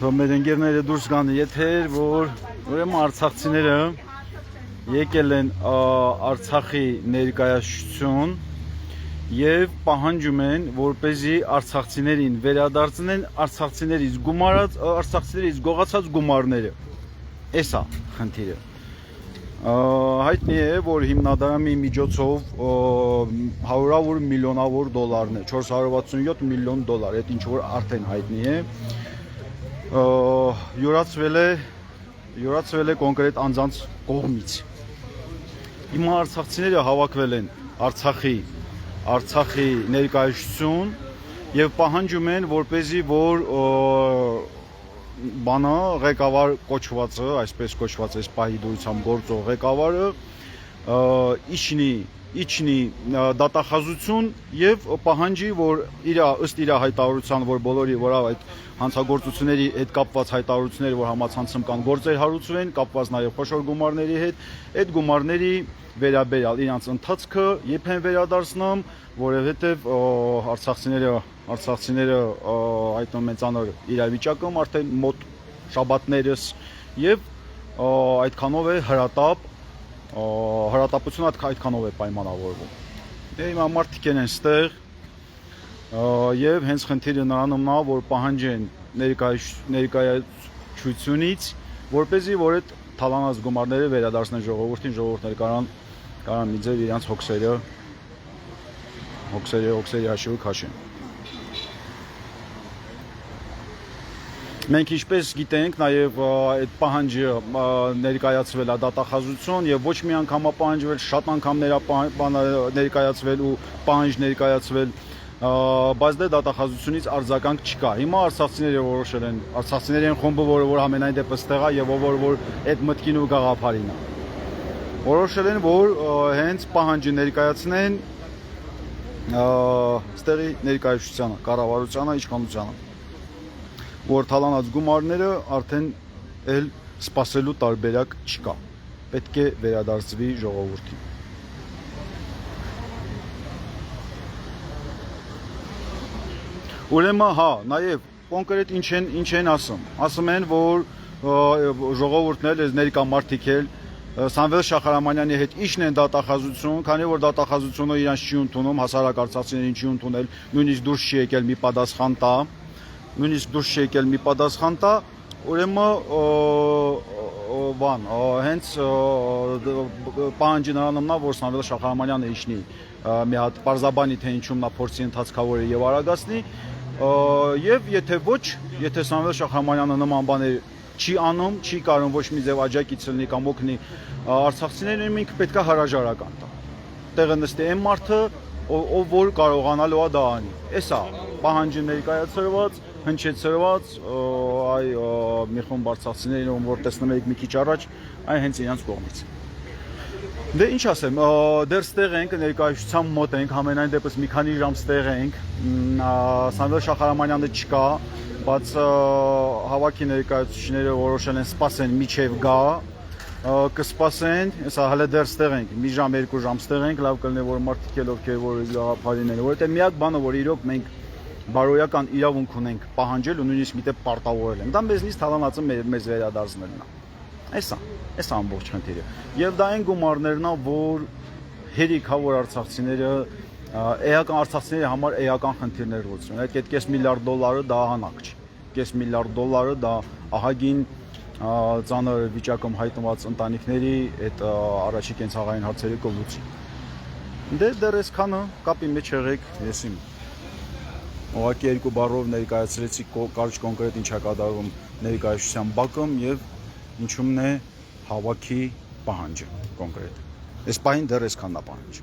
Մեր ընկերները դուրս գան եթեր, որ ուրեմն արցախցիները եկել են Արցախի ներկայացություն եւ պահանջում են, որպեսզի արցախցիներին վերադարձնեն արցախցիներից գումարած, արցախցիներից գողացած գումարները։ Էսա խնդիրը։ Հայտնի է, որ հիմնադրամի միջոցով հարյուրավոր միլիոնավոր դոլարն է, 467 միլիոն դոլար, այդ ինչ որ արդեն հայտնի է։ Յուրացվել է կոնկրետ անձանց կողմից։ Հիմա արցախցիները հավաքվել են Արցախի ներկայացություն եւ պահանջում են, որպեսզի որ բանը ղեկավար կոչվածը, այսպես կոչված այս պահի դուրսամ գործող ղեկավարը իջնի դատախազություն եւ պահանջի, որ ըստ իր հայտարարության, որ բոլորի որ այդ հանցագործությունների հետ կապված հայտարարությունները, որ համացանցում կան, գործեր հարուցվեն, կապված նաեւ խոշոր գումարների հետ, այդ գումարների վերաբերյալ իրանց ընթացքը երբ են վերադարձնում, որովհետեւ արցախցիները այդ մեծանոր իրավիճակում արդեն մոտ շաբաթներս եւ այդքանով է հրատապությունը այդքանով է պայմանավորվում։ Հիմա մարդիկ են ստեղ եւ հենց խնդիրը նրանում նա, որ պահանջեն ներկայացությունից, որպեսզի որ այդ թալանած գումարները վերադարձնեն ժողովրդին, ժողովուրդները կարան մի ձև իրանց հոգսերի հաշիվը քաշեն։ Մենք ինչպես գիտենք, նաև այդ պահանջը ներկայացվել է դատախազություն եւ ոչ մի անգամ պահանջվել, շատ անգամ ներկայացվել ու պահանջ ներկայացվել, բայց դե դատախազությունից արձագանք չկա։ Հիմա արցախցիները որոշել են, արցախցիների խումբը, որ ամենայն դեպս տեղա եւ որ այդ մտքին ու գաղափարին է, որոշել են, որ հենց պահանջը ներկայացնեն ստեղի ներկայացությանը, կառավարությանը, իշխանությանը, որ թալանած գումարները արդեն էլ սպասելու տարբերակ չկա, պետք է վերադարձվի ժողովրդին։ Ուրեմն հա, նաև կոնկրետ ինչ են ասում են, որ ժողովուրդն էլ, ներկա մարդիկ էլ Սամվել Շախարամանյանի հետ իջն են դատախազություն, քանի որ դատախազությունը իրանց չի ընդունում, հասարակ արցախցիներին չի ընդունել, նույնիսկ դուրս չի եկել մի պատասխան տա, ուրեմն հենց պահանջի նրանում նա, որ Սամվել Շախարամանյանը իջնի մի հատ պարզաբանի, թե ինչում նա փորձի ընթացքավորի եւ արագացնի, եւ եթե Սամվել Շախարամանյանը նման բաներ չի անում, չի կարող ոչ մի ձև աջակից լինի կամ օգնի արցախցիներին, ինքը պետք է հրաժարական տա։ Տեղը նստի այն մարդը, ով որ կարողանալու է դա անի։ Էսա պահանջը ներկայացրված, հնչեցրված, մի խումբ արցախցիներին, որ տեսնում եք մի քիչ առաջ, այն հենց իրանց կողմից։ Դե ինչ ասեմ, դեռ ստեղ ենք, ներկայացության մոտ ենք, համենայն դեպս մի քանի ժամ ստեղ ենք, Սամվել Շախարամանյանը չկա, բայց հավաքի ներկայացուցիչները որոշել են սպասեն միջև գա, կսպասեն, հեսա հələ դեռ ստեղ ենք, մի ժամ, երկու ժամ ստեղ ենք, լավ կլինի, որ մարդիկ էլ ովքեր որ գաղափարին են, որովհետեւ միակ բանը, որ իրոք մենք բարոյական իրավունք ունենք պահանջել ու նույնիսկ միտեղ պարտավորել են, դա մեզնից թալանածը մեզ վերադարձնելն է։ Էսա ամբողջ խնդիրը։ Եվ դա այն գումարներն է, որ հերիք է, որ արցախցիները էական արցախցիների համար էական խնդիրներ լուծում։ Այդ $5 միլիարդ դա հանակ չի։ $5 միլիարդ դա ահագին ծանր վիճակում հայտնված ընտանիքների այդ առաջի կենցաղային հարցերը կլուծի։ Դե դեռ այսքանը կապի մեջ եղեք, եսիմ։ Ուղղակի երկու բառով ներկայացրեցի կարճ կոնկրետ ինչ է կատարվում ներկայացության բակում եւ ինչումն է հավաքի պահանջը կոնկրետ։ Այս պահին դեռ այսքանն է պահանջը։